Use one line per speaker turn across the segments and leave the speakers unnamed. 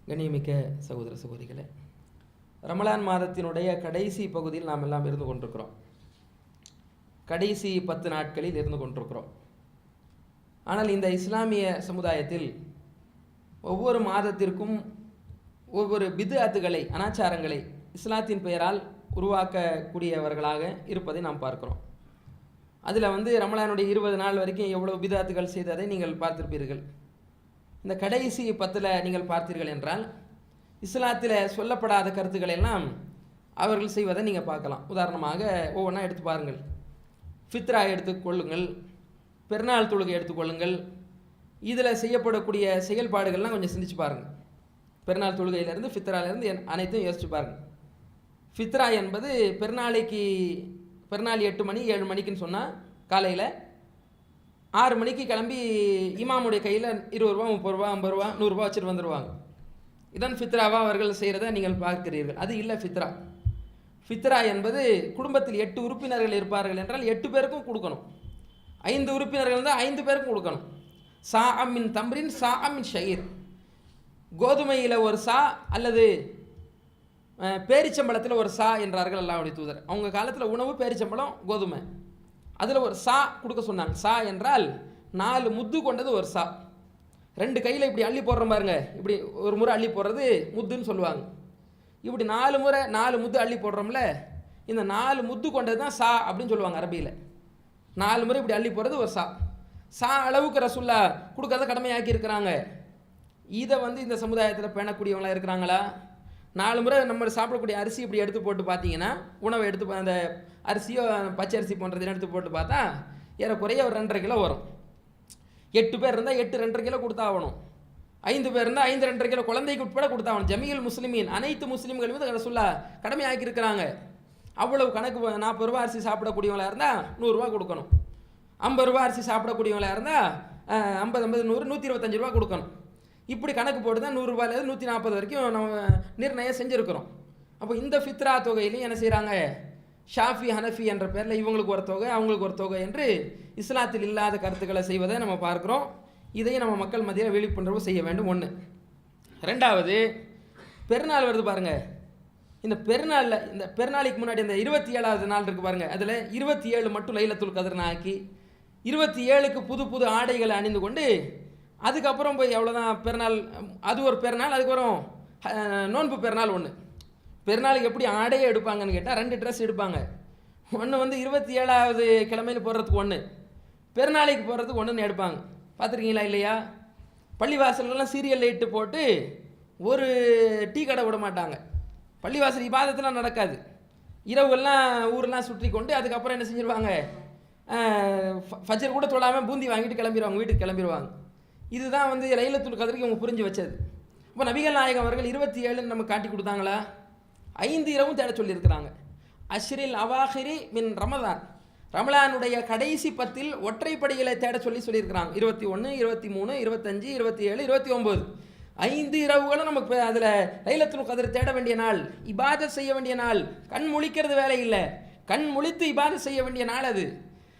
கண்ணியமிக்க சகோதர சகோதரிகளே, ரமலான் மாதத்தினுடைய கடைசி பகுதியில் நாம் எல்லாம் இருந்து கொண்டிருக்கிறோம். கடைசி 10 நாட்களில் இருந்து கொண்டிருக்கிறோம். ஆனால் இந்த இஸ்லாமிய சமுதாயத்தில் ஒவ்வொரு மாதத்திற்கும் ஒவ்வொரு பித்அத்துகளை, அனாச்சாரங்களை இஸ்லாத்தின் பெயரால் உருவாக்கக்கூடியவர்களாக இருப்பதை நாம் பார்க்கிறோம். அதில் ரமலானுடைய 20 நாள் வரைக்கும் எவ்வளவு பித்அத்துகள் செய்ததை நீங்கள் பார்த்திருப்பீர்கள். இந்த கடைசி 10 நீங்கள் பார்த்தீர்கள் என்றால் இஸ்லாத்தில் சொல்லப்படாத கருத்துக்களை எல்லாம் அவர்கள் செய்வதை நீங்கள் பார்க்கலாம். உதாரணமாக ஒவ்வொன்றா எடுத்து பாருங்கள். ஃபித்ரா எடுத்துக்கொள்ளுங்கள், பெருநாள் தொழுகை எடுத்துக்கொள்ளுங்கள். இதில் செய்யப்படக்கூடிய செயல்பாடுகள்லாம் கொஞ்சம் சிந்திச்சு பாருங்கள். பெருநாள் தொழுகையிலேருந்து ஃபித்ராலேருந்து அனைத்தும் யோசிச்சு பாருங்கள். ஃபித்ரா என்பது பெருநாள் 8 மணி 7 மணிக்குன்னு சொன்னால் காலையில் 6 மணிக்கு கிளம்பி இமாமுடைய கையில் 20 ரூபா 30 ரூபா 50 ரூபா 100 ரூபா வச்சுட்டு வந்துடுவாங்க. இதான் ஃபித்ராவாக அவர்கள் செய்கிறத நீங்கள் பார்க்கிறீர்கள். அது இல்லை ஃபித்ரா. ஃபித்ரா என்பது குடும்பத்தில் 8 உறுப்பினர்கள் இருப்பார்கள் என்றால் 8 பேருக்கும் கொடுக்கணும். 5 உறுப்பினர்கள் இருந்தால் 5 பேருக்கும் கொடுக்கணும். சா அம்மின் தம்ரின் சா அம்மின் ஷயீர், கோதுமையில் ஒரு சா அல்லது பேரிச்சம்பளத்தில் ஒரு சா என்றார்கள் அல்லாஹ்வுடைய தூதர். அவங்க காலத்தில் உணவு பேரிச்சம்பளம் கோதுமை, அதில் ஒரு சா கொடுக்க சொன்னாங்க. சா என்றால் 4 முத்து கொண்டது ஒரு சா. 2 கையில் இப்படி அள்ளி போடுறோம் பாருங்க, இப்படி ஒரு முறை அள்ளி போடுறது முத்துன்னு சொல்லுவாங்க. இப்படி 4 முறை 4 முத்து அள்ளி போடுறோம்ல, இந்த 4 முத்து கொண்டது தான் சா அப்படின்னு சொல்லுவாங்க அரபியில். 4 முறை இப்படி அள்ளி போடுறது ஒரு சா. சா அளவுக்கு ரசூல்லா கொடுக்கறத கடமையாக்கி இருக்கிறாங்க. இதை இந்த சமுதாயத்தில் பேணக்கூடியவங்களாக இருக்கிறாங்களா? 4 முறை நம்ம சாப்பிடக்கூடிய அரிசி இப்படி எடுத்து போட்டு பார்த்தீங்கன்னா, உணவை எடுத்து அந்த அரிசியோ பச்சை அரிசி போன்றதை எடுத்து போட்டு பார்த்தா ஏறக்குறைய ஒரு 2.5 கிலோ வரும். 8 பேர் இருந்தால் 8 2.5 கிலோ கொடுத்தாகணும். 5 பேர் இருந்தால் 5 2.5 கிலோ குழந்தைக்கு உட்பட கொடுத்தாகணும். ஜமீல் முஸ்லிமீன், அனைத்து முஸ்லீம்கள் மீது ரசூல்லா கடமையாக்கி இருக்கிறாங்க. அவ்வளவு கணக்கு. 40 ரூபா அரிசி சாப்பிடக்கூடியவங்களாக இருந்தால் 100 ரூபா கொடுக்கணும். 50 ரூபா அரிசி சாப்பிடக்கூடியவங்களாக இருந்தால் 50 50 100 125 ரூபா கொடுக்கணும். இப்படி கணக்கு போட்டு தான் 100 ரூபாயிலேருந்து 140 வரைக்கும் நம்ம நிர்ணயம் செஞ்சுருக்கிறோம். அப்போ இந்த ஃபித்ரா தொகையிலையும் என்ன செய்கிறாங்க? ஷாஃபி ஹனஃபி என்ற பேரில் இவங்களுக்கு ஒரு தொகை அவங்களுக்கு ஒரு தொகை என்று இஸ்லாத்தில் இல்லாத கருத்துக்களை செய்வதை நம்ம பார்க்குறோம். இதையும் நம்ம மக்கள் மத்தியில் விழிப்புணர்வு செய்ய வேண்டும். 1. 2வது, பெருநாள் வருது பாருங்கள். இந்த பெருநாளைக்கு முன்னாடி இந்த 27வது நாள் இருக்குது பாருங்கள். அதில் 27 மட்டும் லைலத்துல் கத்ர்னு ஆக்கி 27க்கு புது புது ஆடைகளை அணிந்து கொண்டு அதுக்கப்புறம் போய் எவ்வளோதான் பெருநாள், அது ஒரு பெருநாள். அதுக்கப்புறம் நோன்பு பெருநாள் 1. பெருநாளுக்கு எப்படி ஆடையே எடுப்பாங்கன்னு கேட்டால் 2 ட்ரெஸ் எடுப்பாங்க. ஒன்று 27வது கிழமையில் போடுறதுக்கு 1, பெருநாளைக்கு போடுறதுக்கு 1ன்னு எடுப்பாங்க. பார்த்துருக்கீங்களா இல்லையா? பள்ளிவாசல்லாம் சீரியல் லைட்டு போட்டு ஒரு டீ கடை விட மாட்டாங்க. பள்ளிவாசல் இபாதத்தெலாம் நடக்காது. இரவுலாம் ஊரெலாம் சுற்றி கொண்டு அதுக்கப்புறம் என்ன செஞ்சிருவாங்க? ஃபஜ்ர் கூட தொழாமல் பூந்தி வாங்கிட்டு கிளம்பிடுவாங்க, வீட்டுக்கு கிளம்பிடுவாங்க. இதுதான் லைலத்துல் கத்ருக்கு இவங்க புரிஞ்சு வச்சது. இப்போ நபிகள் நாயகம் அவர்கள் 27 நம்ம காட்டி கொடுத்தாங்களா? 5 இரவும் தேட சொல்லியிருக்கிறாங்க. அஷ்ரில் அவாஹிரி மின் ரமலான், ரமலானுடைய கடைசி 10 ஒற்றைப்படிகளை தேட சொல்லியிருக்கிறாங்க. 21 23 25 27 29 5 இரவுகளும் நமக்கு அதில் லைலத்துல் கத்ர் தேட வேண்டிய நாள், இபாதத் செய்ய வேண்டிய நாள். கண் முழிக்கிறது வேலை இல்லை, கண் முழித்து இபாதத் செய்ய வேண்டிய நாள் அது.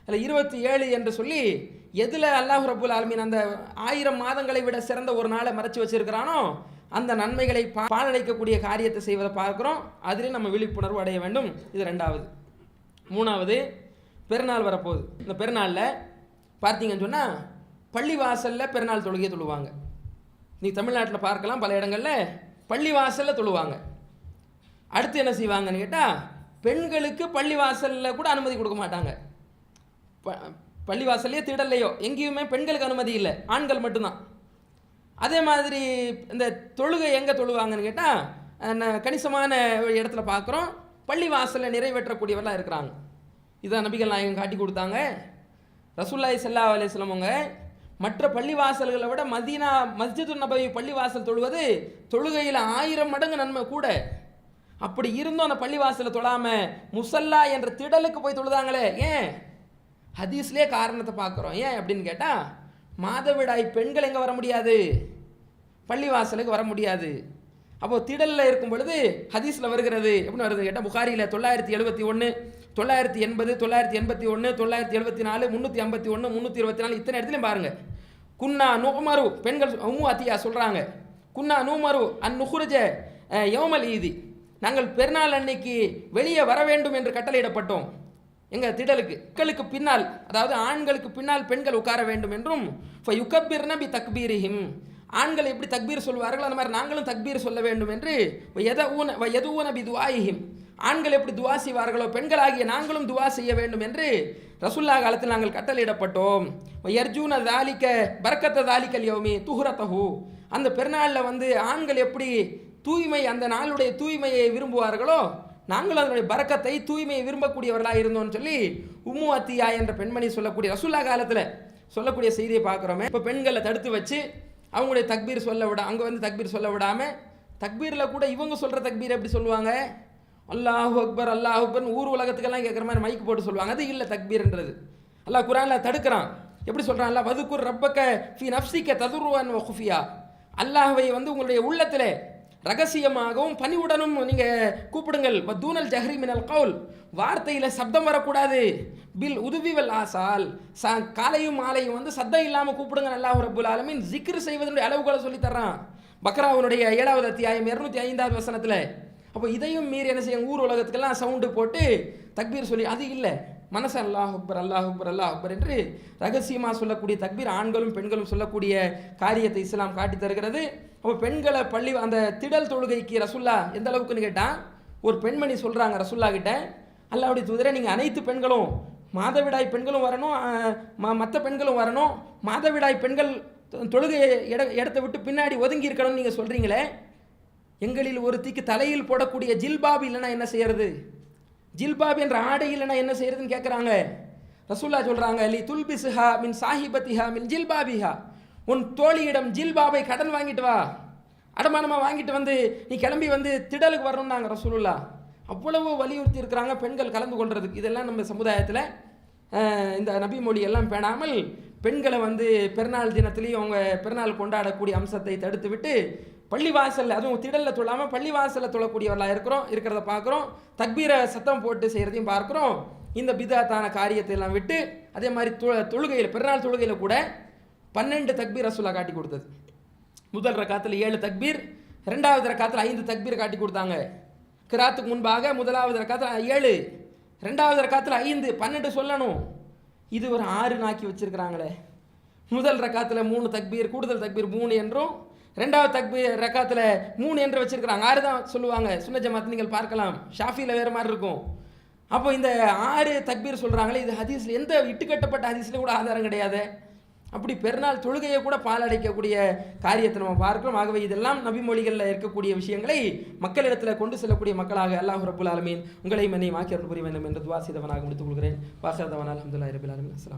அதில் 27 என்று சொல்லி எதில் அல்லாஹ் ரப்புல் ஆலமீன் அந்த 1000 மாதங்களை விட சிறந்த ஒரு நாளை மறைச்சி வச்சிருக்கிறானோ அந்த நன்மைகளை பாலடைக்கக்கூடிய காரியத்தை செய்வதை பார்க்குறோம். அதிலே நம்ம விழிப்புணர்வு அடைய வேண்டும். இது 2வது. 3வது, பெருநாள் வரப்போகுது. இந்த பெருநாளில் பார்த்தீங்கன்னு சொன்னால் பள்ளிவாசலில் பெருநாள் தொழுகையை தொழுவாங்க. நீ தமிழ்நாட்டில் பார்க்கலாம், பல இடங்களில் பள்ளிவாசலில் தொழுவாங்க. அடுத்து என்ன செய்வாங்கன்னு கேட்டால், பெண்களுக்கு பள்ளிவாசலில் கூட அனுமதி கொடுக்க மாட்டாங்க. பள்ளிவாசல்லையோ திடல்லையோ எங்கேயுமே பெண்களுக்கு அனுமதி இல்லை, ஆண்கள் மட்டும்தான். அதே மாதிரி இந்த தொழுகை எங்கே தொழுவாங்கன்னு கேட்டால் கணிசமான இடத்துல பார்க்குறோம் பள்ளிவாசலில் நிறைவேற்றக்கூடியவர்களாக இருக்கிறாங்க. இதான் நபிகள் நாயகம் காட்டி கொடுத்தாங்க. ரசூலுல்லாஹி ஸல்லல்லாஹு அலைஹி வஸல்லம் அவங்க மற்ற பள்ளிவாசல்களை விட மதீனா மஸ்ஜிதுன் நபவி பள்ளிவாசல் தொழுவது தொழுகையில் 1000 மடங்கு நன்மை கூட. அப்படி இருந்தும் அந்த பள்ளிவாசலை தொழாமல் முசல்லா என்ற திடலுக்கு போய் தொழுதாங்களே, ஏன்? ஹதீஸ்லேயே காரணத்தை பார்க்குறோம். ஏன் அப்படின்னு கேட்டால், மாதவிடாய் பெண்கள் எங்கே வர முடியாது? பள்ளிவாசலுக்கு வர முடியாது. அப்போது திடலில் இருக்கும் பொழுது ஹதீஸில் வருகிறது. எப்படி வருது கேட்டால், புகாரியில் 971 980 981 974 351 324 இத்தனை இடத்துலையும் பாருங்கள். குன்னா நுகமரு, பெண்கள் உம்மு அத்தியா சொல்கிறாங்க, குன்னா நூமரு நுஹுருஜ யௌமல் ஈதி, நாங்கள் பெருநாள் அன்னைக்கு வெளியே வர வேண்டும் என்று கட்டளையிடப்பட்டோம். எங்கள் திடலுக்கு மக்களுக்கு பின்னால், அதாவது ஆண்களுக்கு பின்னால் பெண்கள் உட்கார வேண்டும் என்றும், யுகப்பிர்ன பி தக்பீரிஹிம், ஆண்கள் எப்படி தக்பீர் சொல்வார்கள் அந்த மாதிரி நாங்களும் தக்பீர் சொல்ல வேண்டும் என்று, எதுவூன பி துஆயிஹிம், ஆண்கள் எப்படி துவா செய்வார்களோ பெண்களாகிய நாங்களும் துவா செய்ய வேண்டும் என்று ரசூல்லா காலத்தில் நாங்கள் கட்டளையிடப்பட்டோம். யர்ஜூன தாலிக்க பரக்கத்த தாலிக்கல் யௌமி துஹ்ரத்தஹு, அந்த பெருநாளில் வந்து ஆண்கள் எப்படி தூய்மை, அந்த நாளுடைய தூய்மையை விரும்புவார்களோ நாங்களும் அதனுடைய பரக்கத்தை தூய்மையை விரும்பக்கூடியவர்களாக இருந்தோம்னு சொல்லி உம்மு அத்தியா என்ற பெண்மணி சொல்லக்கூடிய ரசூல்லா காலத்தில் சொல்லக்கூடிய செய்தியை பார்க்குறோமே. இப்போ பெண்களை தடுத்து வச்சு அவங்களுடைய தக்பீர் சொல்ல விட, அங்கே வந்து தக்பீர் சொல்ல விடாமல், தக்பீரில் கூட இவங்க சொல்கிற தக்பீர் எப்படி சொல்லுவாங்க, அல்லாஹு அக்பர் அல்லாஹு அக்பர்னு ஊர் உலகத்துக்கெல்லாம் கேட்குற மாதிரி மைக்கு போட்டு சொல்லுவாங்க. அது இல்லை தக்பீர்ன்றது. அல்லாஹ் குர்ஆனில் தடுக்கிறான். எப்படி சொல்கிறான், அல்லாஹ் வதுக்குர் ரப்பக்க ஃபி நஃப்ஸிக ததுர்ருவன் வ குஃபியா, அல்லாஹ்வை வந்து உங்களுடைய உள்ளத்தில் ரகசியமாகவும் பணிவுடனும் நீங்கள் கூப்பிடுங்கள். தூனல் ஜஹ்ரி மினல் கவுல், வார்த்தையில் சப்தம் வரக்கூடாது. பில் உதுவிவல் ஆசால், காலையும் மாலையும் வந்து சத்தம் இல்லாமல் கூப்பிடுங்க. அல்லாஹ் ரப்புல் ஆலமீன் ஜிக்ர் செய்வதனுடைய அளவுகளை சொல்லி தர்றான் பக்ராவுடைய 7வது அத்தியாயம் 205வது வசனத்தில். அப்போ இதையும் மீறி என்ன செய்யும், ஊர் உலகத்துக்கெல்லாம் சவுண்டு போட்டு தக்பீர் சொல்லி, அது இல்லை. மனசு அல்லாஹ் அக்பர் அல்லாஹ் அக்பர் அல்லாஹ் அக்பர் என்று ரகசியமாக சொல்லக்கூடிய தக்பீர், ஆண்களும் பெண்களும் சொல்லக்கூடிய காரியத்தை இஸ்லாம் காட்டி தருகிறது. அப்போ பெண்களை பள்ளி அந்த திடல் தொழுகைக்கு ரசுல்லா எந்த அளவுக்குன்னு கேட்டால், ஒரு பெண்மணி சொல்கிறாங்க ரசுல்லா கிட்ட, அல்லாஹ்வுடைய தூதரே நீங்கள் அனைத்து பெண்களும், மாதவிடாய் பெண்களும் வரணும், மற்ற பெண்களும் வரணும், மாதவிடாய் பெண்கள் தொழுகை இடத்தை விட்டு பின்னாடி ஒதுங்கி இருக்கணும்னு நீங்கள் சொல்கிறீங்களே, எங்களில் ஒருத்திக்கு தலையில் போடக்கூடிய ஜில்பாப் இல்லைன்னா என்ன செய்யறது, ஜில்பாப் என்ற ஆடை இல்லைன்னா என்ன செய்யறதுன்னு கேட்குறாங்க. ரசூல்லா சொல்கிறாங்க, லி துல்பிசுஹா மின் சாஹிபத்திஹா மின் ஜில்பாபிஹா, உன் தோழியிடம் ஜில்பாபை கடன் வாங்கிட்டு வா, அடமானமாக வாங்கிட்டு வந்து நீ கிளம்பி வந்து திடலுக்கு வரணும்னாங்க ரசூலுல்லா. அவ்வளவு வலியுறுத்தி இருக்கிறாங்க பெண்கள் கலந்து கொள்றதுக்கு. இதெல்லாம் நம்ம சமுதாயத்தில் இந்த நபி மொழி எல்லாம் பேணாமல் பெண்களை வந்து பெருநாள் தினத்திலையும் அவங்க பெருநாள் கொண்டாடக்கூடிய அம்சத்தை தடுத்து விட்டு பள்ளிவாசலில், அதுவும் திடலில் தொழாமல் பள்ளிவாசலில் தொழக்கூடியவர்களாக இருக்கிறத பார்க்குறோம். தக்பீரை சத்தம் போட்டு செய்கிறதையும் பார்க்குறோம். இந்த பிதாத்தான காரியத்தை எல்லாம் விட்டு அதே மாதிரி தொழுகையில், பெருநாள் தொழுகையில் கூட 12 தக்பீர் ரசூலா காட்டி கொடுத்தது. முதல் ரக்காத்தில் 7 தக்பீர், 2வது ரக்காத்தில் 5 தக்பீர் காட்டி கொடுத்தாங்க. கிராத்துக்கு முன்பாக முதலாவது ரக்காத்தில் 7, 2வது ரக்காத்தில் 5, 12 சொல்லணும். இது ஒரு 6 நாக்கி வச்சிருக்கிறாங்களே. முதல் ரக்காத்தில் 3 தக்பீர், கூடுதல் தக்பீர் 3 என்றும், 2வது தக்பீர் ரக்காத்தில் 3 என்று வச்சிருக்கிறாங்க. 6 தான் சொல்லுவாங்க. சுன்ன ஜமாத் நீங்கள் பார்க்கலாம், ஷாஃபியில் வேறு மாதிரி இருக்கும். அப்போ இந்த 6 தக்பீர் சொல்கிறாங்களே, இது ஹதீஸில் எந்த இட்டுக்கட்டப்பட்ட ஹதீஸ்லையும் கூட ஆதாரம் கிடையாது. அப்படி பெருநாள் தொழுகையை கூட பாலடைக்கக்கூடிய காரியத்தை நம்ம பார்க்கிறோம். ஆகவே இதெல்லாம் நபிமொழிகளில் இருக்கக்கூடிய விஷயங்களை மக்களிடத்தில் கொண்டு செல்லக்கூடிய மக்களாக அல்லாஹ் ரப்புல் ஆலமீன் உங்களையும் என்னையும் ஆக்கி அருள் புரிய வேண்டும் என்று துஆ செய்தவனாக முடித்துக் கொள்கிறேன். வாஹிர் தவானா அல்ஹம்துலில்லாஹி ரப்பில் ஆலமீன். அஸ்ஸலாம்.